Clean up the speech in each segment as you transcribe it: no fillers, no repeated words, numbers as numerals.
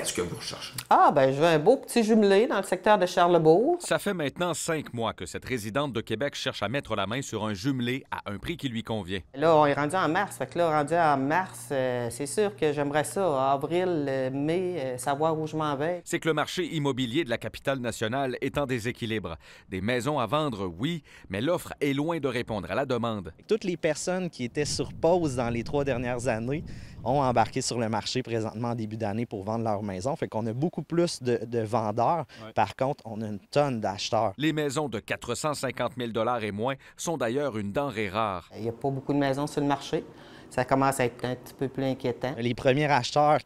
Qu'est-ce que vous recherchez? Ah, ben je veux un beau petit jumelé dans le secteur de Charlebourg. Ça fait maintenant 5 mois que cette résidente de Québec cherche à mettre la main sur un jumelé à un prix qui lui convient. Là, on est rendu en mars. Fait que là, rendu en mars, c'est sûr que j'aimerais ça, avril, mai, savoir où je m'en vais. C'est que le marché immobilier de la capitale nationale est en déséquilibre. Des maisons à vendre, oui, mais l'offre est loin de répondre à la demande. Toutes les personnes qui étaient sur pause dans les 3 dernières années ont embarqué sur le marché présentement en début d'année pour vendre leur maison. Fait qu'on a beaucoup plus de vendeurs. Ouais. Par contre, on a une tonne d'acheteurs. Les maisons de 450 000 $ et moins sont d'ailleurs une denrée rare. Il n'y a pas beaucoup de maisons sur le marché. Ça commence à être un petit peu plus inquiétant. Les premiers acheteurs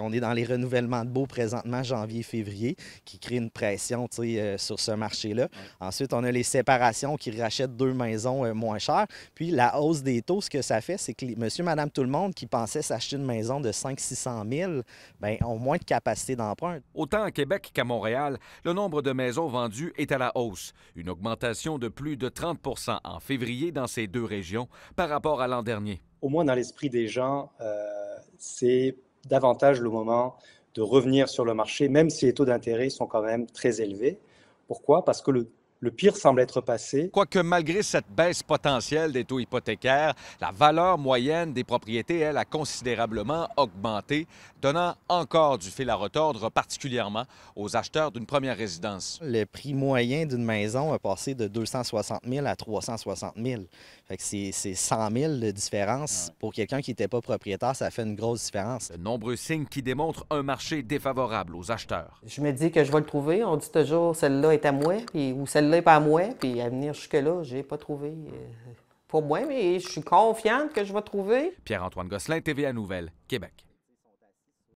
on est dans les renouvellements de baux présentement, janvier-février, qui créent une pression sur ce marché-là. Ouais. Ensuite, on a les séparations qui rachètent 2 maisons moins chères. Puis la hausse des taux, ce que ça fait, c'est que monsieur, madame, tout le monde qui pensait s'acheter une maison de 500-600 000 bien, ont moins de capacité d'emprunt. Autant à Québec qu'à Montréal, le nombre de maisons vendues est à la hausse. Une augmentation de plus de 30 % en février dans ces 2 régions par rapport à l'an dernier. Au moins dans l'esprit des gens, c'est davantage le moment de revenir sur le marché, même si les taux d'intérêt sont quand même très élevés. Pourquoi? Parce que le pire semble être passé. Quoique malgré cette baisse potentielle des taux hypothécaires, la valeur moyenne des propriétés, elle, a considérablement augmenté, donnant encore du fil à retordre, particulièrement aux acheteurs d'une première résidence. Le prix moyen d'une maison a passé de 260 000 à 360 000. Fait que c'est 100 000 de différence. Ouais. Pour quelqu'un qui n'était pas propriétaire, ça fait une grosse différence. De nombreux signes qui démontrent un marché défavorable aux acheteurs. Je me dis que je vais le trouver. On dit toujours celle-là est à moi, ou celle-là n'est pas à moi. Puis à venir jusque-là, je n'ai pas trouvé pour moi, mais je suis confiante que je vais trouver. Pierre-Antoine Gosselin, TVA Nouvelles, Québec.